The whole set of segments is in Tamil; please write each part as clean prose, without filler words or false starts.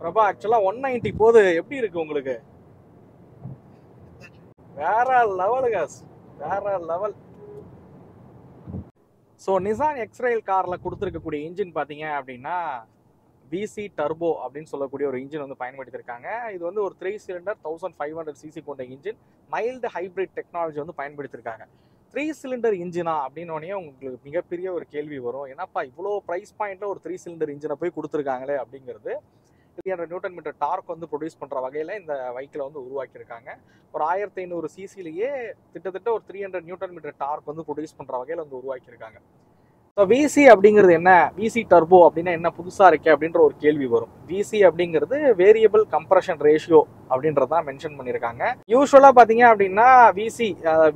பிரபா ஆக்சுவலா 190 போது எப்படி இருக்கு உங்களுக்கு? வேற லெவலுங்க, வேற லெவல். ஸோ நிசான் எக்ஸ்ரைல் கார்ல கொடுத்துருக்கக்கூடிய இன்ஜின் பார்த்தீங்க அப்படின்னா விசி டர்போ அப்படின்னு சொல்லக்கூடிய ஒரு இன்ஜின் வந்து பயன்படுத்தியிருக்காங்க. இது வந்து ஒரு 3 சிலிண்டர் 1500 சிசி கொண்ட இன்ஜின், மைல்டு ஹைபிரிட் டெக்னாலஜி வந்து பயன்படுத்தியிருக்காங்க. 3 சிலிண்டர் இன்ஜினா அப்படின்னோடனே உங்களுக்கு மிகப்பெரிய ஒரு கேள்வி வரும், என்னப்பா இவ்வளோ ப்ரைஸ் பாயிண்ட்ல ஒரு 3 சிலிண்டர் இன்ஜினை போய் கொடுத்துருக்காங்களே அப்படிங்கிறது. 300 நியூட்டன் மீட்டர் டார்க் வந்து ப்ரொடியூஸ் பண்ணுற வகையில் இந்த வெஹிக்கிளை வந்து உருவாக்கியிருக்காங்க. ஒரு 1500 சிசிலேயே கிட்டத்தட்ட ஒரு 300 நியூட்டன் மீட்டர் டார்க் வந்து ப்ரொடியூஸ் பண்ணுற வகையில் வந்து உருவாக்கியிருக்காங்க. ஸோ விசி அப்படிங்கிறது என்ன, விசி டர்போ அப்படின்னா என்ன புதுசாக இருக்கே அப்படின்ற ஒரு கேள்வி வரும். விசி அப்படிங்கிறது வேரியபிள் கம்ப்ரஷன் ரேஷியோ அப்படின்றதான் மென்ஷன் பண்ணியிருக்காங்க. யூஸ்வலாக பார்த்தீங்க அப்படின்னா விசி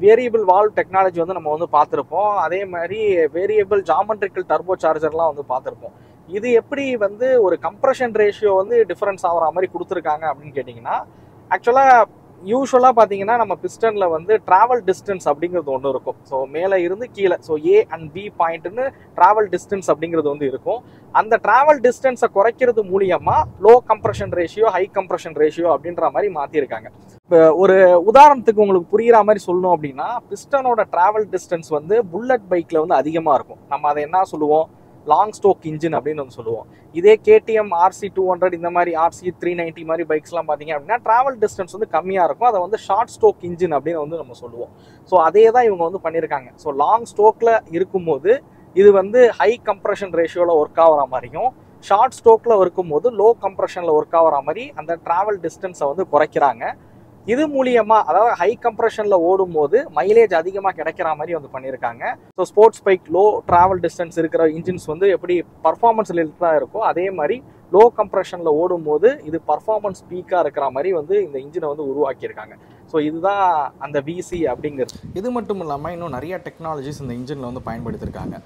வேரியபிள் வால்வ் டெக்னாலஜி வந்து நம்ம வந்து பார்த்துருப்போம். அதே மாதிரி வேரியபிள் ஜாமெட்ரிக்கல் டர்போ சார்ஜர்லாம் வந்து பார்த்துருப்போம். இது எப்படி வந்து ஒரு கம்ப்ரஷன் ரேஷியோ வந்து டிஃபரன்ஸ் ஆகிற மாதிரி கொடுத்துருக்காங்க அப்படின்னு கேட்டிங்கன்னா, ஆக்சுவலாக யூஸ்வலாக பார்த்தீங்கன்னா நம்ம பிஸ்டனில் வந்து ட்ராவல் டிஸ்டன்ஸ் அப்படிங்கிறது ஒன்று இருக்கும். ஸோ மேலே இருந்து கீழே, ஸோ ஏ அண்ட் பி பாயிண்ட்னு ட்ராவல் டிஸ்டன்ஸ் அப்படிங்கிறது வந்து இருக்கும். அந்த ட்ராவல் டிஸ்டன்ஸை குறைக்கிறது மூலியமாக low compression ratio high compression ratio அப்படின்ற மாதிரி மாற்றிருக்காங்க. இப்போ ஒரு உதாரணத்துக்கு உங்களுக்கு புரிகிற மாதிரி சொல்லணும் அப்படின்னா, பிஸ்டனோட ட்ராவல் டிஸ்டன்ஸ் வந்து புல்லட் பைக்கில் வந்து அதிகமாக இருக்கும். நம்ம அதை என்ன சொல்லுவோம், லாங் ஸ்டோக் இன்ஜின் அப்படின்னு வந்து சொல்லுவோம். இதே கேடிஎம் RC 200 இந்த மாதிரி RC 390 மாதிரி பைக்ஸ்லாம் பார்த்தீங்க அப்படின்னா ட்ராவல் டிஸ்டன்ஸ் வந்து கம்மியாக இருக்கும். அதை வந்து ஷார்ட் ஸ்டோக் இன்ஜின் அப்படின்னு வந்து நம்ம சொல்லுவோம். ஸோ அதே தான் இவங்க வந்து பண்ணியிருக்காங்க. ஸோ லாங் ஸ்டோக்கில் இருக்கும்போது இது வந்து ஹை கம்ப்ரஷன் ரேஷியோவில் ஒர்க் ஆகிற மாதிரியும், ஷார்ட் ஸ்டோக்கில் இருக்கும்போது லோ கம்ப்ரஷனில் ஒர்க் ஆகிற மாதிரி அந்த ட்ராவல் டிஸ்டன்ஸை வந்து குறைக்கிறாங்க. இது மூலியமா, அதாவது ஹை கம்ப்ரஷன்ல ஓடும் போது மைலேஜ் அதிகமாக கிடைக்கிற மாதிரி வந்து பண்ணியிருக்காங்க. So sports bike low travel distance இருக்கிற இன்ஜின்ஸ் வந்து எப்படி பர்ஃபார்மன்ஸ் ரிலேட்டடாக இருக்கோ, அதே மாதிரி லோ கம்ப்ரஷன்ல ஓடும் போது இது பர்ஃபார்மன்ஸ் பீக்காக இருக்கிற மாதிரி வந்து இந்த இன்ஜினை வந்து உருவாக்கியிருக்காங்க. ஸோ இதுதான் அந்த விசி அப்படிங்கிறது. இது மட்டும் இல்லாமல் இன்னும் நிறைய டெக்னாலஜிஸ் இந்த இன்ஜினில் வந்து பயன்படுத்தியிருக்காங்க.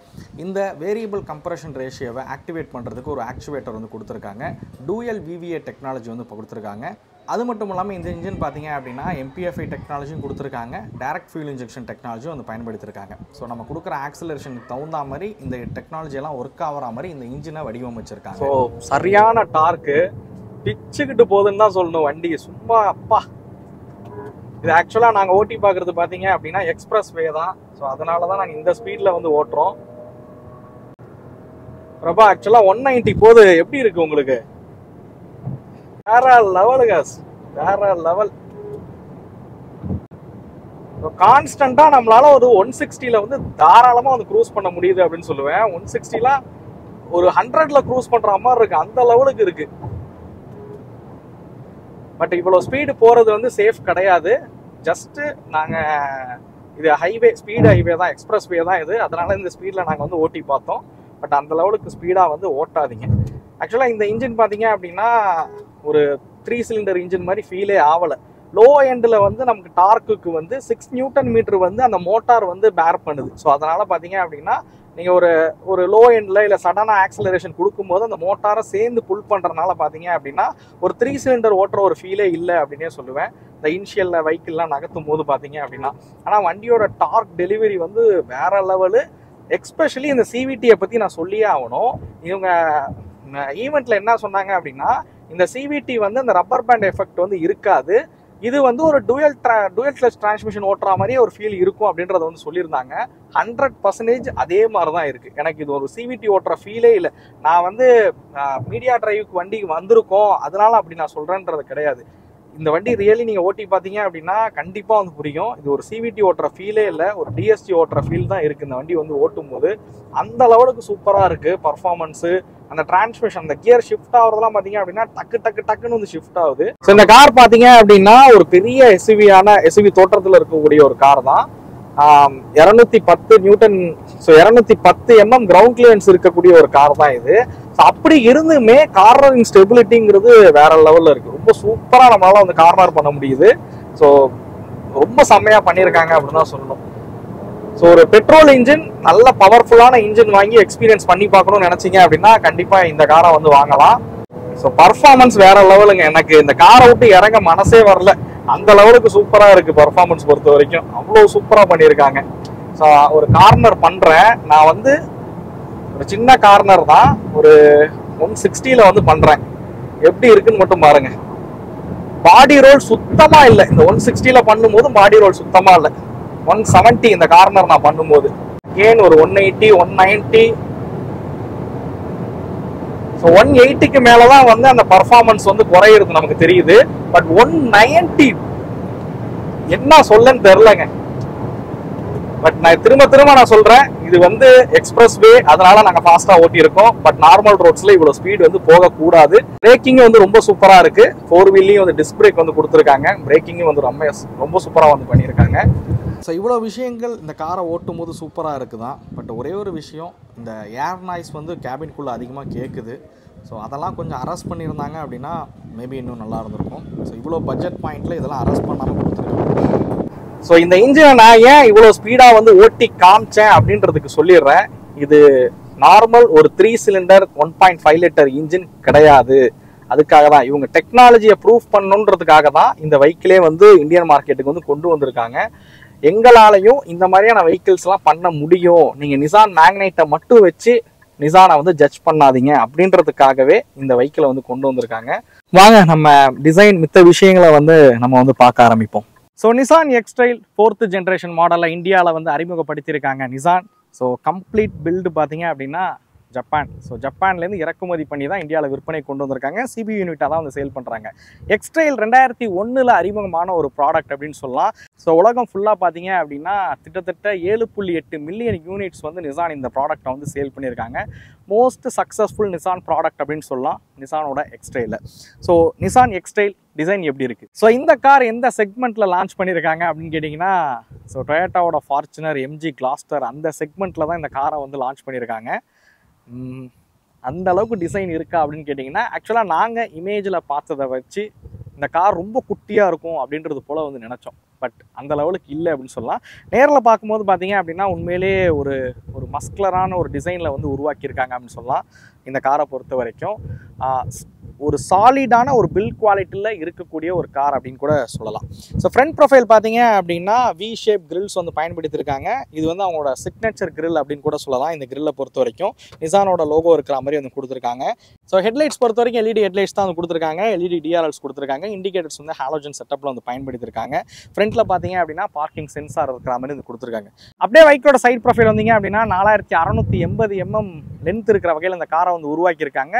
இந்த வேரியபிள் கம்ப்ரஷன் ரேஷியோவை ஆக்டிவேட் பண்ணுறதுக்கு ஒரு ஆக்சுவேட்டர் வந்து கொடுத்துருக்காங்க. டூயல் VVA டெக்னாலஜி வந்து கொடுத்துருக்காங்க. அது மட்டும் இல்லாமல் இந்த இன்ஜின் பார்த்தீங்க அப்படின்னா MPFI டெக்னாலஜியும் கொடுத்துருக்காங்க, டைரக்ட் ஃபியூல் இன்ஜெக்ஷன் டெக்னாலஜியும் வந்து பயன்படுத்தியிருக்காங்க. ஸோ நம்ம கொடுக்குற ஆக்சிலரேஷனுக்கு தகுந்த மாதிரி இந்த டெக்னாலஜியெல்லாம் ஒர்க் ஆகிற மாதிரி இந்த இன்ஜினை வடிவமைச்சிருக்காங்க. ஸோ சரியான டார்க்கு பிச்சுக்கிட்டு போகுதுன்னு தான் சொல்லணும் வண்டி. சும்மா அப்பா, இது ஆக்சுவலாக நாங்கள் ஓட்டி பார்க்குறது பார்த்தீங்க அப்படின்னா எக்ஸ்பிரஸ் வே தான். ஸோ அதனால தான் நாங்கள் இந்த ஸ்பீடில் வந்து ஓட்டுறோம். பிரபா ஆக்சுவலாக 190 போது எப்படி இருக்கு உங்களுக்கு? வேற லெவலுங்க, வேற லெவல். கான்ஸ்டன்டா நம்மளால ஒரு 160ல வந்து தாராளமா வந்து க்ரூஸ் பண்ண முடியுது அப்படின்னு சொல்லுவேன். 160ல ஒரு 100ல க்ரூஸ் பண்ற மாதிரி இருக்கு, அந்த லெவலுக்கு இருக்கு. பட் இவ்வளவு ஸ்பீடு போறது வந்து சேஃப் கிடையாது. ஜஸ்ட் நாங்க இது ஹைவே, ஸ்பீடு ஹைவே தான், எக்ஸ்பிரஸ் வே தான் இது. அதனால இந்த ஸ்பீட்ல நாங்க வந்து ஓட்டி பார்த்தோம். பட் அந்த லெவலுக்கு ஸ்பீடா வந்து ஓட்டாதீங்க. ஆக்சுவலா இந்த இன்ஜின் பாத்தீங்க அப்படின்னா ஒரு 3 சிலிண்டர் இன்ஜின் மாதிரி ஃபீலே ஆகலை. லோ எண்டில் வந்து நமக்கு டார்க்குக்கு வந்து 6 நியூட்டன் மீட்டர் வந்து அந்த மோட்டார் வந்து பேர் பண்ணுது. ஸோ அதனால் பார்த்தீங்க அப்படின்னா நீங்கள் ஒரு லோ எண்டில் இல்லை சடனாக ஆக்சிலரேஷன் கொடுக்கும்போது அந்த மோட்டாரை சேர்ந்து புல் பண்ணுறதுனால பார்த்தீங்க அப்படின்னா ஒரு 3 சிலிண்டர் ஓட்டுற ஒரு ஃபீலே இல்லை அப்படின்னே சொல்லுவேன். இந்த இனிஷியலில் வெஹிக்கிள்லாம் நகர்த்தும் போது பார்த்தீங்க அப்படின்னா. ஆனால் வண்டியோட டார்க் டெலிவரி வந்து வேற லெவலு. எக்ஸ்பெஷலி இந்த CVT-யை பற்றி நான் சொல்லியே ஆகணும். இவங்க ஈவெண்ட்டில் என்ன சொன்னாங்க அப்படின்னா, இந்த CVT வந்து அந்த ரப்பர் பேண்ட் எஃபெக்ட் வந்து இருக்காது. இது வந்து ஒரு டூயல் கிளட்ச் டிரான்ஸ்மிஷன் ஓட்டுற மாதிரியே ஒரு ஃபீல் இருக்கும் அப்படின்றத வந்து சொல்லியிருந்தாங்க. 100% அதே மாதிரி தான் இருக்கு. எனக்கு இது ஒரு CVT ஓட்டுற ஃபீலே இல்லை. நான் வந்து மீடியா டிரைவுக்கு வண்டிக்கு வந்திருக்கோம் அதனால அப்படி நான் சொல்றேன்றது கிடையாது. இந்த வண்டி ரியலி நீங்கள் ஓட்டி பார்த்தீங்க அப்படின்னா கண்டிப்பாக வந்து புரியும். இது ஒரு CVT ஓட்டுற ஃபீலே இல்லை, ஒரு DSG ஓட்டுற ஃபீல் தான் இருக்குது இந்த வண்டி வந்து ஓட்டும் போது. அந்த லெவலுக்கு சூப்பராக இருக்குது பர்ஃபார்மன்ஸு. அந்த டிரான்ஸ்மிஷன், அந்த கியர் ஷிஃப்ட் ஆகுறதுலாம் பார்த்தீங்க அப்படின்னா டக்குன்னு வந்து ஷிஃப்ட் ஆகுது. ஸோ இந்த கார் பார்த்தீங்க அப்படின்னா ஒரு பெரிய SUV தோற்றத்தில் இருக்கக்கூடிய ஒரு கார் தான். 210 Newton, so 210 mm ground clearance இருக்கக்கூடிய ஒரு கார் தான் இது. ஸோ அப்படி இருந்துமே கார்னரிங் ஸ்டெபிலிட்டிங்கிறது வேற லெவலில் இருக்கு. ரொம்ப சூப்பராக நம்மளால வந்து கார்னர் பண்ண முடியுது. ஸோ ரொம்ப செம்மையா பண்ணியிருக்காங்க அப்படின்னு தான் சொல்லணும். ஸோ ஒரு பெட்ரோல் இன்ஜின், நல்ல பவர்ஃபுல்லான இன்ஜின் வாங்கி எக்ஸ்பீரியன்ஸ் பண்ணி பார்க்கணும்னு நினைச்சீங்க அப்படின்னா கண்டிப்பா இந்த காரை வந்து வாங்கலாம். ஸோ பர்ஃபார்மன்ஸ் வேற லெவலுங்க. எனக்கு இந்த காரை விட்டு இறங்க மனசே வரல, அந்த லெவலுக்கு சூப்பரா இருக்கு பர்ஃபார்மன்ஸ் பொறுத்த வரைக்கும். அவ்வளோ சூப்பரா பண்ணியிருக்காங்க. ஸோ ஒரு கார்னர் பண்றேன் நான் வந்து, ஒரு சின்ன கார்னர் தான், ஒரு 160ல வந்து பண்றேன். எப்படி இருக்குன்னு மட்டும் பாருங்க. பாடி ரோல் சுத்தமா இல்லை. இந்த 160ல பண்ணும்போது பாடி ரோல் சுத்தமா இல்லை. 170 இந்த கார்னர் நான் பண்ணும்போது, ஏன் ஒரு 180 190. ஸோ 180க்கு மேலதான் வந்து அந்த பர்ஃபார்மன்ஸ் வந்து குறையிறது நமக்கு தெரியுது. பட் 190 என்ன சொல்லன்னு தெரியலங்க. பட் நான் திரும்ப நான் சொல்றேன், இது வந்து எக்ஸ்பிரஸ் வே, அதனால நாங்க ஃபாஸ்டா ஓட்டி இருக்கோம். பட் நார்மல் ரோட்ஸ்ல இவ்வளவு ஸ்பீட் வந்து போக கூடாது. பிரேக்கிங் வந்து ரொம்ப சூப்பரா இருக்கு. 4 வீல்லயும் வந்து டிஸ்க் பிரேக் வந்து கொடுத்துருக்காங்க. பிரேக்கிங்கும் வந்து ரொம்ப சூப்பரா வந்து பண்ணியிருக்காங்க. ஸோ இவ்வளோ விஷயங்கள் இந்த காரை ஓட்டும் போது சூப்பராக இருக்குதான். பட் ஒரே ஒரு விஷயம், இந்த ஏர் நாய்ஸ் வந்து கேபின்குள்ளே அதிகமாக கேட்குது. ஸோ அதெல்லாம் கொஞ்சம் அரெஸ்ட் பண்ணியிருந்தாங்க அப்படின்னா மேபி இன்னும் நல்லா இருந்திருக்கும். ஸோ இவ்வளோ பட்ஜெட் பாயிண்ட்ல இதெல்லாம் அரெஸ்ட் பண்ணாமல் கொடுத்துருக்காங்க. ஸோ இந்த இன்ஜினை நான் ஏன் இவ்வளோ ஸ்பீடாக வந்து ஓட்டி காமிச்சேன் அப்படின்றதுக்கு சொல்லிடுறேன். இது நார்மல் ஒரு 3 சிலிண்டர் 1.5 லிட்டர் இன்ஜின் கிடையாது. அதுக்காக தான் இவங்க டெக்னாலஜியை ப்ரூவ் பண்ணணுன்றதுக்காக தான் இந்த வெஹிக்கிளே வந்து இந்தியன் மார்க்கெட்டுக்கு வந்து கொண்டு வந்திருக்காங்க. எங்களாலையும் இந்த மாதிரியான வெஹிக்கிள்ஸ்லாம் பண்ண முடியும், நீங்கள் நிசான் மேக்னைட்டை மட்டும் வச்சு நிசானை வந்து ஜட்ஜ் பண்ணாதீங்க அப்படின்றதுக்காகவே இந்த வெஹிக்கிளை வந்து கொண்டு வந்திருக்காங்க. வாங்க நம்ம டிசைன் மித்த விஷயங்களை வந்து நம்ம வந்து பார்க்க ஆரம்பிப்போம். ஸோ நிசான் எக்ஸ்ட்ரைல் 4th ஜென்ரேஷன் மாடலில் இந்தியாவில் வந்து அறிமுகப்படுத்தியிருக்காங்க நிசான். ஸோ கம்ப்ளீட் பில்டு பார்த்தீங்க அப்படின்னா ஜப்பான். ஸோ ஜப்பான்லேருந்து இறக்குமதி பண்ணி தான் இந்தியாவில் விற்பனை கொண்டு வந்திருக்காங்க. சிபி யூனிட்டாக தான் வந்து சேல் பண்ணுறாங்க. எக்ஸ்ட்ரைல் 2001 அறிமுகமான ஒரு ப்ராடக்ட் அப்படின்னு சொல்லலாம். ஸோ உலகம் ஃபுல்லாக பார்த்தீங்க அப்படின்னா கிட்டத்தட்ட 7.8 மில்லியன் யூனிட்ஸ் வந்து நிசான் இந்த ப்ராடக்டை வந்து சேல் பண்ணியிருக்காங்க. மோஸ்ட் சக்ஸஸ்ஃபுல் நிசான் ப்ராடக்ட் அப்படின்னு சொல்லலாம் நிசானோட எக்ஸ்ட்ரைல. ஸோ நிசான் எக்ஸ்ட்ரைல் டிசைன் எப்படி இருக்குது? ஸோ இந்த கார் எந்த செக்மெண்ட்டில் லான்ச் பண்ணியிருக்காங்க அப்படின்னு கேட்டிங்கன்னா, ஸோ டொயோட்டாவோட ஃபார்ச்சுனர், எம்ஜி கிளாஸ்டர் அந்த செக்மெண்ட்டில் தான் இந்த காரை வந்து லான்ச் பண்ணியிருக்காங்க. அந்த அளவுக்கு டிசைன் இருக்கா அப்படின்னு கேட்டிங்கன்னா, ஆக்சுவலாக நாங்கள் இமேஜில் பார்த்ததை வச்சு இந்த கார் ரொம்ப குட்டியாக இருக்கும் அப்படின்றது போல் வந்து நினச்சோம். பட் அந்த லெவலுக்கு இல்லை அப்படின்னு சொல்லலாம். நேரில் பார்க்கும்போது பார்த்தீங்க அப்படின்னா உண்மையிலே ஒரு மஸ்குலரான ஒரு டிசைனில் வந்து உருவாக்கியிருக்காங்க அப்படின்னு சொல்லலாம். இந்த காரை பொறுத்த வரைக்கும் ஒரு சாலிடான ஒரு பில்ட் குவாலிட்டியில் இருக்கக்கூடிய ஒரு கார் அப்படின்னு கூட சொல்லலாம். ஸோ ஃப்ரண்ட் ப்ரொஃபைல் பார்த்தீங்க அப்படின்னா வி ஷேப் கிரில்ஸ் வந்து பயன்படுத்தியிருக்காங்க. இது வந்து அவங்களோட சிக்னேச்சர் கிரில் அப்படின்னு கூட சொல்லலாம். இந்த கிரில்லை பொறுத்த வரைக்கும் நிசானோட லோகோ இருக்கிற மாதிரி வந்து கொடுத்துருக்காங்க. ஸோ ஹெட்லைட்ஸ் பொறுத்த வரைக்கும் எல்இடி ஹெட்லைட்ஸ் தான் வந்து கொடுத்துருக்காங்க. எல்இடி டிஆர்எல்ஸ் கொடுத்துருக்காங்க. இண்டிகேட்டர்ஸ் வந்து ஹாலோஜன் செட்டப்பில் வந்து பயன்படுத்தியிருக்காங்க. ஃப்ரண்ட்டில் பார்த்தீங்க அப்படின்னா பார்க்கிங் சென்சார் இருக்கிற மாதிரி வந்து கொடுத்துருக்காங்க. அப்படியே பைக்கோட சைட் ப்ரொஃபைல் வந்தீங்க அப்படின்னா 4680 mm லென்த் இருக்கிற வகையில் இந்த காரை வந்து உருவாக்கியிருக்காங்க.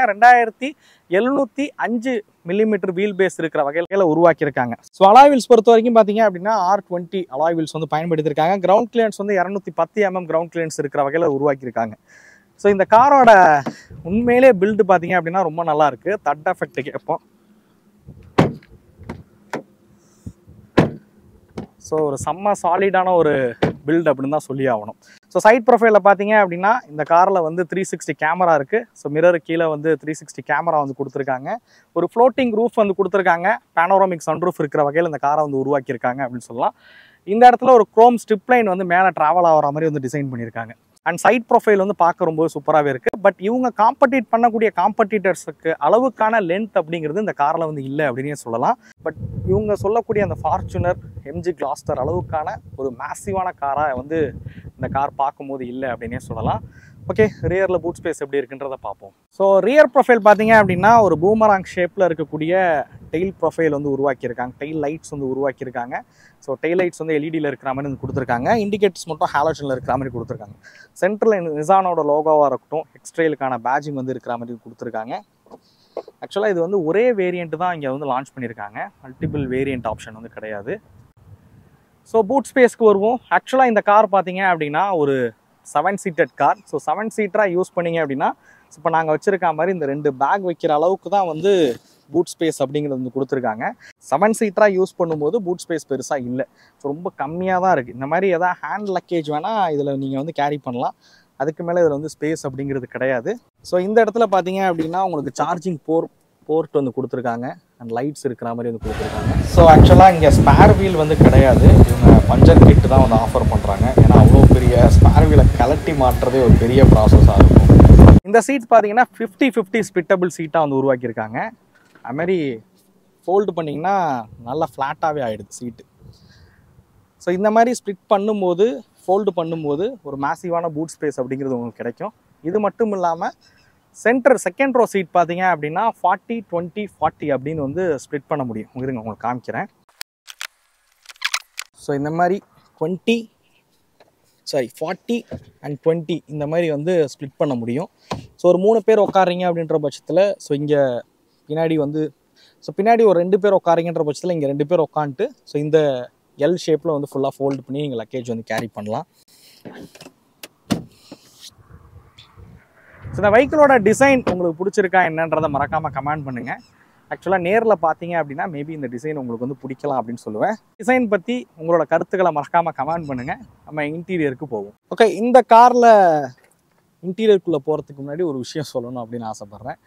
2705 மில்லிமீட்டர் வீல் பேஸ் இருக்கிற வகையில் உருவாக்கியிருக்காங்க. ஸோ அலாய் வீல்ஸ் பொறுத்த வரைக்கும் பார்த்தீங்க அப்படின்னா R20 அலாய் வீல்ஸ் வந்து பயன்படுத்தியிருக்காங்க. கிரவுண்ட் கிளியரன்ஸ் வந்து 210 mm கிரவுண்ட் கிளியரன்ஸ் இருக்கிற வகையில் உருவாக்கியிருக்காங்க. ஸோ இந்த காரோட உண்மையிலே பில்டு பார்த்தீங்க அப்படின்னா ரொம்ப நல்லா இருக்கு. தட் எஃபெக்ட் கேட்போம். ஸோ ஒரு செம்ம சாலிடான ஒரு பில்ட் அப்படின்னு தான் சொல்லி ஆகணும். ஸோ சைட் ப்ரொஃபைலில் பார்த்தீங்க அப்படின்னா இந்த காரில் வந்து 360 கேமரா இருக்குது. ஸோ மிரர் கீழே வந்து 360 கேமரா வந்து கொடுத்துருக்காங்க. ஒரு ஃப்ளோட்டிங் ரூஃப் வந்து கொடுத்துருக்காங்க. பேனோராமிக் சன்ரூஃப் இருக்கிற வகையில் இந்த காரை வந்து உருவாக்கியிருக்காங்க அப்படின்னு சொல்லலாம். இந்த இடத்துல ஒரு குரோம் ஸ்ட்ரிப் லைன் வந்து மேலே ட்ராவல் ஆகிற மாதிரி வந்து டிசைன் பண்ணியிருக்காங்க. அண்ட் சைட் ப்ரொஃபைல் வந்து பார்க்க ரொம்ப சூப்பராகவே இருக்குது. பட் இவங்க காம்படிட் பண்ணக்கூடிய காம்படிட்டர்ஸுக்கு அளவுக்கான லென்த் அப்படிங்கிறது இந்த காரில் வந்து இல்லை அப்படின்னே சொல்லலாம். பட் இவங்க சொல்லக்கூடிய அந்த ஃபார்ச்சுனர், எம்ஜி கிளாஸ்டர் அளவுக்கான ஒரு மேசிவான காராக வந்து இந்த கார் பார்க்கும்போது இல்லை அப்படின்னே சொல்லலாம். ஓகே, ரியரில் பூட் ஸ்பேஸ் எப்படி இருக்குன்றதை பார்ப்போம். ஸோ ரியர் ப்ரொஃபைல் பார்த்தீங்க அப்படின்னா ஒரு பூமராங் ஷேப்பில் இருக்கக்கூடிய டெயில் ப்ரொஃபைல் வந்து உருவாக்கியிருக்காங்க. டெயில் லைட்ஸ் வந்து உருவாக்கியிருக்காங்க. ஸோ டெயில் லைட்ஸ் வந்து எல்இடியில் இருக்கிற மாதிரி வந்து கொடுத்துருக்காங்க. இண்டிகேட்டர்ஸ் மட்டும் ஹாலோஜனில் இருக்கிற மாதிரி கொடுத்துருக்காங்க. சென்ட்ரல் நிசானோட லோகோவாக இருக்கட்டும், எக்ஸ்ட்ரைலுக்கான பேஜிங் வந்து இருக்கிற மாதிரி கொடுத்துருக்காங்க. ஆக்சுவலாக இது வந்து ஒரே வேரியண்ட் தான் இங்கே வந்து லான்ச் பண்ணியிருக்காங்க. மல்டிபிள் வேரியண்ட் ஆப்ஷன் வந்து கிடையாது. ஸோ பூட் ஸ்பேஸ்க்கு வருவோம். ஆக்சுவலாக இந்த கார் பார்த்தீங்க அப்படின்னா ஒரு 7 சீட்டட் கார். ஸோ 7 சீட்டராக யூஸ் பண்ணிங்க அப்படின்னா இப்போ நாங்கள் வச்சுருக்க மாதிரி இந்த 2 பேக் வைக்கிற அளவுக்கு தான் வந்து பூட் ஸ்பேஸ் அப்படிங்கிறது வந்து கொடுத்துருக்காங்க. 7 சீட்டராக யூஸ் பண்ணும்போது பூட் ஸ்பேஸ் பெருசாக இல்லை. ஸோ ரொம்ப கம்மியாக தான் இருக்குது. இந்த மாதிரி எதாவது ஹேண்ட் லக்கேஜ் வேணால் இதில் நீங்கள் வந்து கேரி பண்ணலாம். அதுக்கு மேலே இதில் வந்து ஸ்பேஸ் அப்படிங்கிறது கிடையாது. ஸோ இந்த இடத்துல பார்த்தீங்க அப்படின்னா உங்களுக்கு சார்ஜிங் போர்ட் வந்து கொடுத்துருக்காங்க. அண்ட் லைட்ஸ் இருக்கிற மாதிரி வந்து கொடுத்துருக்காங்க. ஸோ ஆக்சுவலாக இங்கே ஸ்பேர் வீல் வந்து கிடையாது. இவங்க பஞ்சர் கிட்டு தான் வந்து ஆஃபர் பண்ணுறாங்க. ஏன்னா அவ்வளோ பெரிய ஸ்பேர் வீலை கலட்டி மாட்டுறதே ஒரு பெரிய ப்ராசஸாக இருக்கும். இந்த சீட்ஸ் பார்த்தீங்கன்னா 50-50 ஸ்பிட்டபிள் சீட்டாக வந்து உருவாக்கியிருக்காங்க. அதுமாதிரி ஃபோல்டு பண்ணிங்கன்னா நல்லா ஃப்ளாட்டாகவே ஆகிடுது சீட்டு. ஸோ இந்த மாதிரி ஸ்ப்ளிட் பண்ணும்போது, ஃபோல்டு பண்ணும்போது ஒரு மேசிவான பூட் ஸ்பேஸ் அப்படிங்கிறது உங்களுக்கு கிடைக்கும். இது மட்டும் இல்லாமல் சென்டர் செகண்ட் ரோ சீட் பார்த்தீங்க அப்படின்னா 40-20-40 அப்படின்னு வந்து ஸ்ப்ளிட் பண்ண முடியும். இருங்க உங்களுக்கு காமிக்கிறேன். ஸோ இந்த மாதிரி 40 and 20 இந்த மாதிரி வந்து ஸ்ப்ளிட் பண்ண முடியும். ஸோ ஒரு 3 பேர் உட்காரிங்க அப்படின்ற பட்சத்தில் ஸோ இங்கே பின்னாடி வந்து பின்னாடி ஒரு 2 பேர் உட்காரிங்கன்ற பட்சத்தில் இங்கே 2 பேர் உட்காந்துட்டு ஸோ இந்த எல் ஷேப்பில் வந்து ஃபுல்லாக ஃபோல்டு பண்ணி நீங்கள் லக்கேஜ் வந்து கேரி பண்ணலாம். ஸோ இந்த வெஹிக்கிளோட டிசைன் உங்களுக்கு பிடிச்சிருக்கா என்னன்றதை மறக்காமல் கமெண்ட் பண்ணுங்கள். ஆக்சுவலாக நேரில் பார்த்தீங்க அப்படின்னா மேபி இந்த டிசைன் உங்களுக்கு வந்து பிடிக்கலாம் அப்படின்னு சொல்லுவேன். டிசைன் பற்றி உங்களோட கருத்துக்களை மறக்காமல் கமெண்ட் பண்ணுங்கள். நம்ம இன்டீரியருக்கு போவோம். ஓகே, இந்த காரில் இன்டீரியருக்குள்ளே போகிறதுக்கு முன்னாடி ஒரு விஷயம் சொல்லணும் அப்படின்னு ஆசைப்பட்றேன்.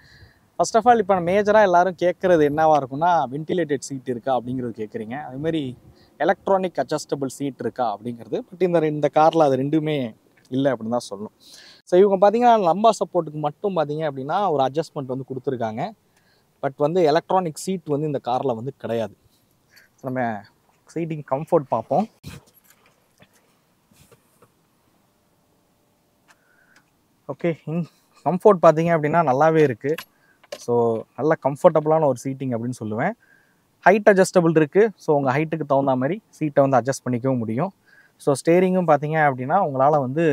ஃபர்ஸ்ட் ஆஃப் ஆல் இப்போ மேஜராக எல்லோரும் கேட்குறது என்னவாக இருக்குன்னா வென்டிலேட்டட் சீட் இருக்கா அப்படிங்கிறது கேட்குறீங்க. அதுமாதிரி எலக்ட்ரானிக் அட்ஜஸ்டபிள் சீட் இருக்கா அப்படிங்கிறது. பட் இந்த காரில் அது ரெண்டுமே இல்லை அப்படின்னு தான் சொல்லணும். ஸோ இவங்க பார்த்தீங்கன்னா லம்பா சப்போர்ட்டுக்கு மட்டும் பார்த்தீங்க அப்படின்னா ஒரு அட்ஜஸ்ட்மெண்ட் வந்து கொடுத்துருக்காங்க. பட் வந்து எலக்ட்ரானிக் சீட் வந்து இந்த காரில் வந்து கிடையாது. நம்ம சீட்டிங் கம்ஃபர்ட் பார்ப்போம். ஓகே, கம்ஃபர்ட் பார்த்தீங்க அப்படின்னா நல்லாவே இருக்குது. ஸோ நல்ல கம்ஃபர்டபுளான ஒரு சீட்டிங் அப்படின்னு சொல்லுவேன். ஹைட் அட்ஜஸ்டபிள் இருக்குது. ஸோ உங்கள் ஹைட்டுக்கு தகுந்த மாதிரி சீட்டை வந்து அட்ஜஸ்ட் பண்ணிக்கவும் முடியும். ஸோ ஸ்டேரிங்கும் பார்த்தீங்க அப்படின்னா உங்களால் வந்து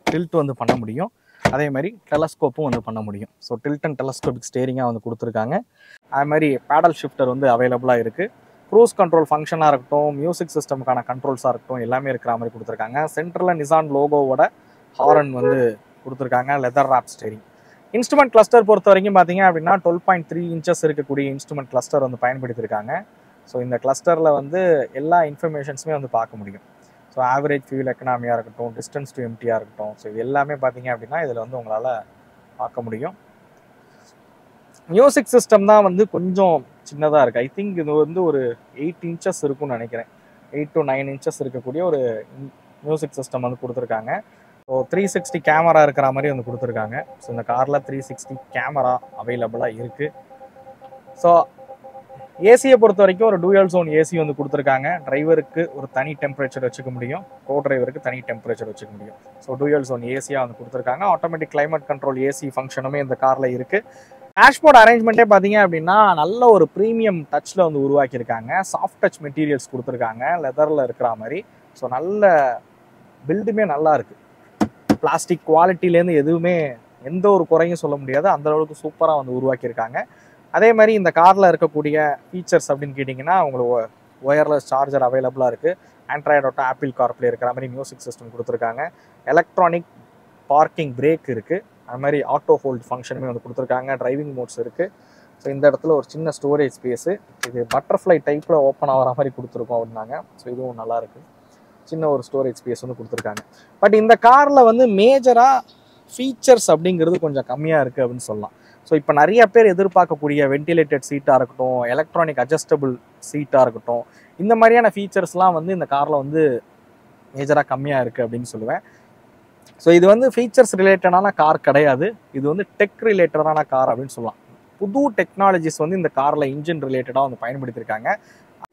டில்ட் வந்து பண்ண முடியும். அதே மாதிரி டெலஸ்கோப்பும் வந்து பண்ண முடியும். ஸோ டில்ட் அண்ட் டெலஸ்கோபிக் ஸ்டேரிங்காக வந்து கொடுத்துருக்காங்க. அது மாதிரி பேடல் ஷிஃப்டர் வந்து அவைலபிளாக இருக்குது. க்ரூஸ் கண்ட்ரோல் ஃபங்க்ஷனாக இருக்கட்டும், மியூசிக் சிஸ்டமுக்கான கண்ட்ரோல்ஸாக இருக்கட்டும், எல்லாமே இருக்கிற மாதிரி கொடுத்துருக்காங்க. சென்டரில் நிசான் லோகோவோட ஹாரன் வந்து கொடுத்துருக்காங்க. Leather wrap steering. Instrument cluster பொறுத்த வரைக்கும் பார்த்தீங்க அப்படின்னா 12.3 இன்ச்சஸ் இருக்கக்கூடிய இன்ஸ்ட்ருமெண்ட் கிளஸ்டர் வந்து பயன்படுத்தியிருக்காங்க. ஸோ இந்த கிளஸ்டரில் வந்து எல்லா இன்ஃபர்மேஷன்ஸுமே வந்து பார்க்க முடியும். ஸோ ஆவரேஜ் ஃபியூல் எக்கனாமியாக இருக்கட்டும், டிஸ்டன்ஸ் டு எம்டியாக இருக்கட்டும், ஸோ இது எல்லாமே பார்த்தீங்க அப்படின்னா இதில் வந்து உங்களால் பார்க்க முடியும். மியூசிக் சிஸ்டம் தான் வந்து கொஞ்சம் சின்னதாக இருக்குது. ஐ திங்க் இது வந்து ஒரு 8 இன்ச்சஸ் இருக்கும்னு நினைக்கிறேன். 8 to 9 இன்ச்சஸ் இருக்கக்கூடிய ஒரு மியூசிக் சிஸ்டம் வந்து கொடுத்துருக்காங்க. ஸோ 360 கேமரா இருக்கிற மாதிரி வந்து கொடுத்துருக்காங்க. ஸோ இந்த காரில் 360 கேமரா அவைலபிளாக இருக்குது. ஸோ ஏசியை பொறுத்த வரைக்கும் ஒரு டூயல் ஜோன் ஏசி வந்து கொடுத்துருக்காங்க. டிரைவருக்கு ஒரு தனி டெம்பரேச்சர் வச்சுக்க முடியும், கோ டிரைவருக்கு தனி டெம்பரேச்சர் வச்சுக்க முடியும். ஸோ டூயல் ஜோன் ஏசியாக வந்து கொடுத்துருக்காங்க. ஆட்டோமேட்டிக் கிளைமேட் கண்ட்ரோல் ஏசி ஃபங்க்ஷனுமே இந்த காரில் இருக்குது. டேஷ்போர்ட் அரேஞ்ச்மெண்ட்டே பார்த்தீங்க அப்படின்னா நல்ல ஒரு ப்ரீமியம் டச்சில் வந்து உருவாக்கியிருக்காங்க. சாஃப்ட் டச் மெட்டீரியல்ஸ் கொடுத்துருக்காங்க லெதரில் இருக்கிற மாதிரி. ஸோ நல்ல பில்டுமே நல்லா இருக்குது. பிளாஸ்டிக் குவாலிட்டிலேருந்து எதுவுமே எந்த ஒரு குறையும் சொல்ல முடியாது, அந்தளவுக்கு சூப்பராக வந்து உருவாக்கியிருக்காங்க. அதே மாதிரி இந்த காரில் இருக்கக்கூடிய ஃபீச்சர்ஸ் அப்படின்னு கேட்டிங்கன்னா உங்களுக்கு ஒயர்லெஸ் சார்ஜர் அவைலபிளாக இருக்குது. ஆண்ட்ராய்டு ஆட்டோ, ஆப்பிள் கார்ப்ளே இருக்கிற மாதிரி மியூசிக் சிஸ்டம் கொடுத்துருக்காங்க. எலக்ட்ரானிக் பார்க்கிங் பிரேக் இருக்குது. அது மாதிரி ஆட்டோ ஹோல்ட் ஃபங்க்ஷனுமே வந்து கொடுத்துருக்காங்க. டிரைவிங் மோட்ஸ் இருக்குது. ஸோ இந்த இடத்துல ஒரு சின்ன ஸ்டோரேஜ் ஸ்பேஸு, இது பட்டர்ஃப்ளை டைப்பில் ஓப்பன் ஆகிற மாதிரி கொடுத்துருக்கோம் அப்படின்னாங்க. ஸோ இதுவும் நல்லாயிருக்கு. சின்ன ஒரு ஸ்டோரேஜ் ஸ்பேஸ் வந்து கொடுத்துருக்காங்க. பட் இந்த காரில் வந்து மேஜராக ஃபீச்சர்ஸ் அப்படிங்கிறது கொஞ்சம் கம்மியாக இருக்குது அப்படின்னு சொல்லலாம். ஸோ இப்போ நிறைய பேர் எதிர்பார்க்கக்கூடிய வென்டிலேட்டட் சீட்டாக இருக்கட்டும், எலக்ட்ரானிக் அட்ஜஸ்டபிள் சீட்டாக இருக்கட்டும், இந்த மாதிரியான ஃபீச்சர்ஸ்லாம் வந்து இந்த காரில் வந்து மேஜராக கம்மியாக இருக்குது அப்படின்னு சொல்லுவேன். ஸோ இது வந்து ஃபீச்சர்ஸ் ரிலேட்டடான கார் கிடையாது, இது வந்து டெக் ரிலேட்டடான கார் அப்படின்னு சொல்லலாம். புது டெக்னாலஜிஸ் வந்து இந்த காரில் இன்ஜின் ரிலேட்டடாக வந்து பயன்படுத்தியிருக்காங்க.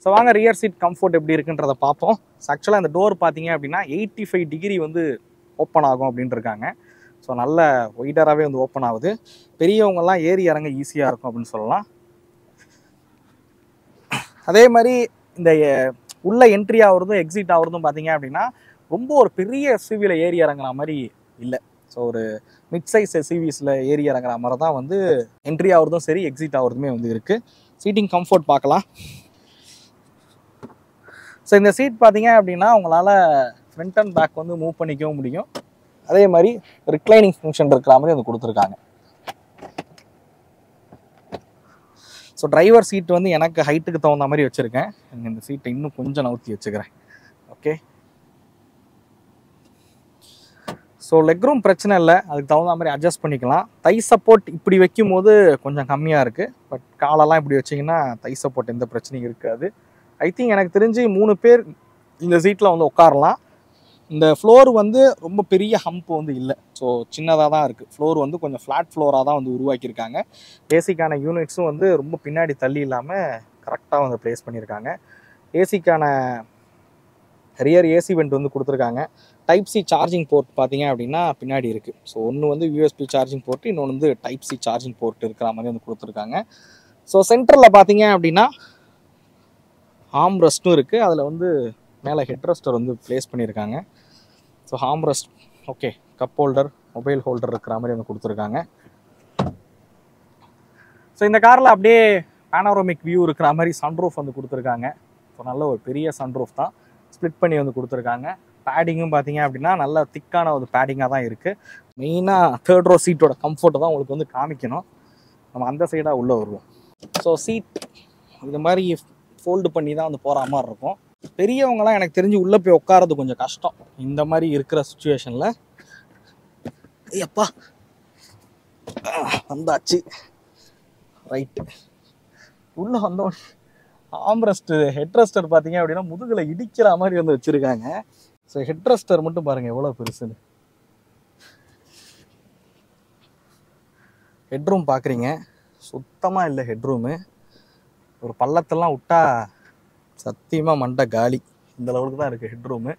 ஸோ வாங்க ரியர் சீட் கம்ஃபர்ட் எப்படி இருக்குன்றதை பார்ப்போம். ஆக்சுவலாக இந்த டோர் பார்த்தீங்க அப்படின்னா 85 டிகிரி வந்து ஓப்பன் ஆகும் அப்படின்ட்டு இருக்காங்க. ஸோ நல்ல ஒய்டராகவே வந்து ஓப்பன் ஆகுது. பெரியவங்கெல்லாம் ஏறி இறங்க ஈஸியாக இருக்கும் அப்படின்னு சொல்லலாம். அதே மாதிரி இந்த உள்ள என்ட்ரி ஆகுறதும் எக்ஸிட் ஆகுறதும் பார்த்தீங்க அப்படின்னா ரொம்ப ஒரு பெரிய எஸ்யூவியில் ஏறி இறங்குற மாதிரி இல்லை. ஸோ ஒரு மிட் சைஸ் எஸ்யூவிஸில் ஏறி இறங்குற மாதிரி தான் வந்து என்ட்ரி ஆகுறதும் சரி, எக்ஸிட் ஆகுறதுமே வந்து இருக்குது. சீட்டிங் கம்ஃபர்ட் பார்க்கலாம். ஸோ இந்த சீட் பார்த்தீங்க அப்படின்னா உங்களால் ஃப்ரண்ட் அண்ட் பேக் வந்து மூவ் பண்ணிக்கவும் முடியும். அதே மாதிரி ரிக்ளைனிங் ஃபங்க்ஷன் இருக்கிற மாதிரி வந்து கொடுத்துருக்காங்க. ஸோ டிரைவர் சீட் வந்து எனக்கு ஹைட்டுக்கு தகுந்த மாதிரி வச்சுருக்கேன். இந்த சீட்டை இன்னும் கொஞ்சம் நவுத்தி வச்சுக்கிறேன். ஓகே, ஸோ லெக் ரூம் பிரச்சனை இல்லை, அதுக்கு தகுந்த மாதிரி அட்ஜஸ்ட் பண்ணிக்கலாம். தை சப்போர்ட் இப்படி வைக்கும் போது கொஞ்சம் கம்மியாக இருக்குது. பட் காலெல்லாம் இப்படி வச்சிங்கன்னா தை சப்போர்ட் எந்த பிரச்சனையும் இருக்காது. ஐ திங்க் எனக்கு தெரிஞ்சு 3 பேர் இந்த சீட்டில் வந்து உட்காரலாம். இந்த ஃப்ளோர் வந்து ரொம்ப பெரிய ஹம்ப் வந்து இல்லை. ஸோ சின்னதாக தான் இருக்குது. ஃப்ளோர் வந்து கொஞ்சம் ஃப்ளாட் ஃப்ளோராக தான் வந்து உருவாக்கியிருக்காங்க. ஏசிக்கான யூனிட்ஸும் வந்து ரொம்ப பின்னாடி தள்ளி இல்லாமல் கரெக்டாக வந்து ப்ளேஸ் பண்ணியிருக்காங்க. ஏசிக்கான ரியர் ஏசி வெண்ட் வந்து கொடுத்துருக்காங்க. டைப் சி சார்ஜிங் போர்ட் பார்த்தீங்க அப்படின்னா பின்னாடி இருக்குது. ஸோ ஒன்று வந்து யூஎஸ்பி சார்ஜிங் போர்ட், இன்னொன்று வந்து டைப் சி சார்ஜிங் போர்ட் இருக்கிற மாதிரி வந்து கொடுத்துருக்காங்க. ஸோ சென்டரில் பார்த்தீங்க அப்படின்னா ஆர்ம் ரெஸ்ட்டும் இருக்குது. அதில் வந்து மேலே ஹெட் ரெஸ்டர் வந்து ப்ளேஸ் பண்ணியிருக்காங்க. So arm rest okay, cup holder, mobile holder இருக்கிற மாதிரி வந்து கொடுத்துருக்காங்க. ஸோ இந்த காரில் அப்படியே பேனோரமிக் வியூ இருக்கிற மாதிரி சன்ரூஃப் வந்து கொடுத்துருக்காங்க. ஸோ நல்ல ஒரு பெரிய சன்ரூஃப் தான், ஸ்ப்ளிட் பண்ணி வந்து கொடுத்துருக்காங்க. பேடிங்கும் பார்த்தீங்க அப்படின்னா நல்ல திக்கான ஒரு பேடிங்காக தான் இருக்குது. மெயினாக தேர்ட் ரோ சீட்டோட கம்ஃபர்ட்டை தான் உங்களுக்கு வந்து காமிக்கணும். நம்ம அந்த சைடாக உள்ளே வருவோம். ஸோ சீட் இது மாதிரி ஃபோல்டு பண்ணி தான் வந்து போகிற மாதிரி இருக்கும். பெரியவங்களாம் எனக்கு தெரிஞ்சு உள்ளே போய் உட்காரது கொஞ்சம் கஷ்டம் இந்த மாதிரி இருக்கிற சுச்சுவேஷனில். ஐயப்பா வந்தாச்சு, ரைட்டு. உள்ளே வந்தோம். ஆம்ரெஸ்ட்டு ஹெட் ரெஸ்டர் பார்த்தீங்க அப்படின்னா முதுகில் இடிக்கிற மாதிரி வந்து வச்சுருக்காங்க. ஸோ ஹெட் ரெஸ்டர் மட்டும் பாருங்கள் எவ்வளோ பெருசுன்னு. ஹெட்ரூம் பார்க்குறீங்க, சுத்தமாக இல்லை ஹெட்ரூமு. ஒரு பள்ளத்தெல்லாம் விட்டா சத்தியமாக மண்டை காலி, இந்த லெவலுக்கு தான் இருக்குது ஹெட்ரூமு.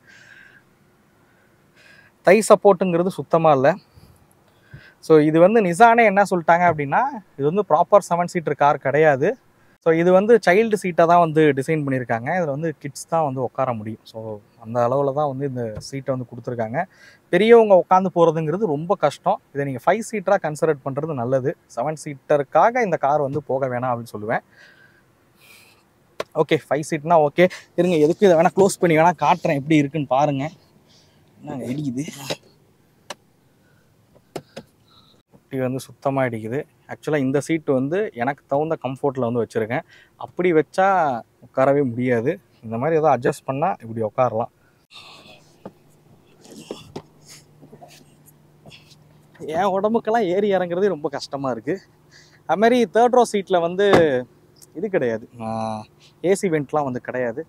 தை சப்போர்ட்டுங்கிறது சுத்தமாக இல்லை. ஸோ இது வந்து நிசானே என்ன சொல்லிட்டாங்க அப்படின்னா இது வந்து ப்ராப்பர் 7 சீட்டர் கார் கிடையாது. ஸோ இது வந்து சைல்டு சீட்டாக தான் வந்து டிசைன் பண்ணியிருக்காங்க. இதில் வந்து கிட்ஸ் தான் வந்து உட்கார முடியும். ஸோ அந்த அளவில் தான் வந்து இந்த சீட்டை வந்து கொடுத்துருக்காங்க. பெரியவங்க உட்காந்து போகிறதுங்கிறது ரொம்ப கஷ்டம். இதை நீங்கள் 5 சீட்டராக கன்சிடர் பண்ணுறது நல்லது. 7 சீட்டருக்காக இந்த கார் வந்து போக வேணாம் அப்படின்னு சொல்லுவேன். ஓகே, 5 சீட்னா ஓகே. இருங்க, எதுக்கு இதை வேணால் க்ளோஸ் பண்ணி வேணால் காட்டுறேன் எப்படி இருக்குன்னு பாருங்கள். என்னங்க இடிக்குது, இப்படி வந்து சுத்தமாக இடிக்குது. ஆக்சுவலாக இந்த சீட்டு வந்து எனக்கு தகுந்த கம்ஃபர்ட்டில் வந்து வச்சுருக்கேன். அப்படி வச்சா உட்காரவே முடியாது. இந்த மாதிரி ஏதோ அட்ஜஸ்ட் பண்ணால் இப்படி உட்காரலாம். என் உடம்புக்கெல்லாம் ஏறி இறங்குறது ரொம்ப கஷ்டமாக இருக்குது. அதுமாதிரி தேர்ட் ரோ சீட்டில் வந்து இது கிடையாது, ஏசி வெண்ட்லாம் வந்து கிடையாது.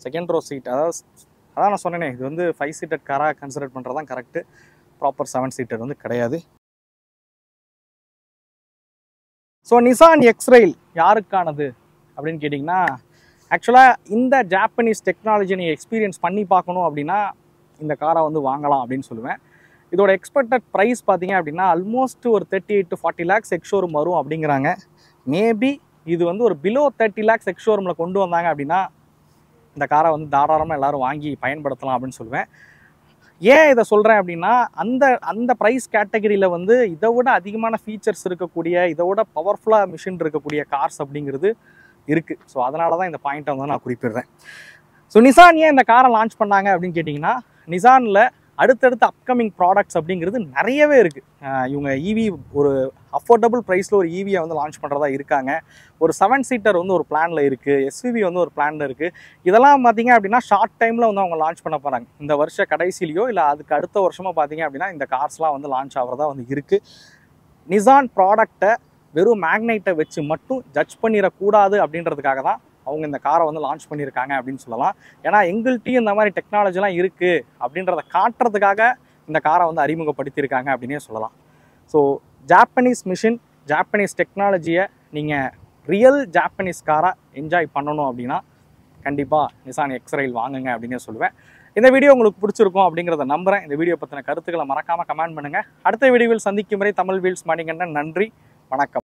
செகண்ட் ரோ சீட் அதான் நான் சொன்னேனே, இது வந்து 5 சீட்டர் காராக கன்சிடர் பண்ணுறது தான் கரெக்டு. ப்ராப்பர் 7 சீட்டர் வந்து கிடையாது. ஸோ நிசான் எக்ஸ்ரைல் யாருக்கானது அப்படின்னு கேட்டிங்கன்னா, ஆக்சுவலாக இந்த ஜாப்பனீஸ் டெக்னாலஜி நீங்கள் எக்ஸ்பீரியன்ஸ் பண்ணி பார்க்கணும் அப்படின்னா இந்த காரை வந்து வாங்கலாம் அப்படின்னு சொல்லுவேன். இதோட எக்ஸ்பெக்டட் ப்ரைஸ் பார்த்தீங்க அப்படின்னா ஆல்மோஸ்ட் ஒரு 38 to 40 lakhs எக்ஸ்ஷோரூம் வரும் அப்படிங்கிறாங்க. மேபி இது வந்து ஒரு பிலோ 30 lakhs எக்ஸ்ஷோரூமில் கொண்டு வந்தாங்க அப்படின்னா இந்த காரை வந்து தாராளமாக எல்லோரும் வாங்கி பயன்படுத்தலாம் அப்படின்னு சொல்லுவேன். ஏன் இதை சொல்கிறேன் அப்படின்னா அந்த ப்ரைஸ் கேட்டகரியில் வந்து இதை விட அதிகமான ஃபீச்சர்ஸ் இருக்கக்கூடிய, இதை விட பவர்ஃபுல்லாக மிஷின் இருக்கக்கூடிய கார்ஸ் அப்படிங்கிறது இருக்குது. ஸோ அதனால தான் இந்த பாயிண்ட்டை வந்து நான் குறிப்பிடுறேன். ஸோ நிசான் ஏன் இந்த காரை லான்ச் பண்ணாங்க அப்படின்னு கேட்டிங்கன்னா, நிசானில் அடுத்தடுத்த அப்கமிங் ப்ராடக்ட்ஸ் அப்படிங்கிறது நிறையவே இருக்குது. இவங்க ஈவி ஒரு அஃபோர்டபுள் ப்ரைஸில் ஒரு ஈவியை வந்து லான்ச் பண்ணுறதா இருக்காங்க. ஒரு 7 சீட்டர் வந்து ஒரு பிளானில் இருக்குது, எஸ்யூவி வந்து ஒரு பிளானில் இருக்குது. இதெல்லாம் பார்த்தீங்க அப்படின்னா ஷார்ட் டைமில் வந்து அவங்க லான்ச் பண்ண போகிறாங்க. இந்த வருஷ கடைசிலையோ இல்லை அதுக்கு அடுத்த வருஷமாக பார்த்தீங்க அப்படின்னா இந்த கார்ஸ்லாம் வந்து லான்ச் ஆகிறதா வந்து இருக்குது. நிசான் ப்ராடக்டை வெறும் மேக்னைட்டை வச்சு மட்டும் ஜட்ஜ் பண்ணிடக்கூடாது அப்படின்றதுக்காக தான் அவங்க இந்த காரை வந்து லான்ச் பண்ணியிருக்காங்க அப்படின்னு சொல்லலாம். ஏன்னா எங்கள்கிட்டையும் இந்த மாதிரி டெக்னாலஜிலாம் இருக்குது அப்படின்றத காட்டுறதுக்காக இந்த காரை வந்து அறிமுகப்படுத்தியிருக்காங்க அப்படின்னே சொல்லலாம். ஸோ ஜாப்பனீஸ் மிஷின், ஜாப்பனீஸ் டெக்னாலஜியை நீங்கள் ரியல் ஜாப்பனீஸ் காராக என்ஜாய் பண்ணணும் அப்படின்னா கண்டிப்பாக நிசான் எக்ஸ்ரைல் வாங்குங்க அப்படின்னே சொல்லுவேன். இந்த வீடியோ உங்களுக்கு பிடிச்சிருக்கும் அப்படிங்கிறத நம்புகிறேன். இந்த வீடியோ பற்றின கருத்துக்களை மறக்காமல் கமெண்ட் பண்ணுங்கள். அடுத்த வீடியோவில் சந்திக்கும் வரை தமிழ் வீல்ஸ் மணிகண்டன். நன்றி, வணக்கம்.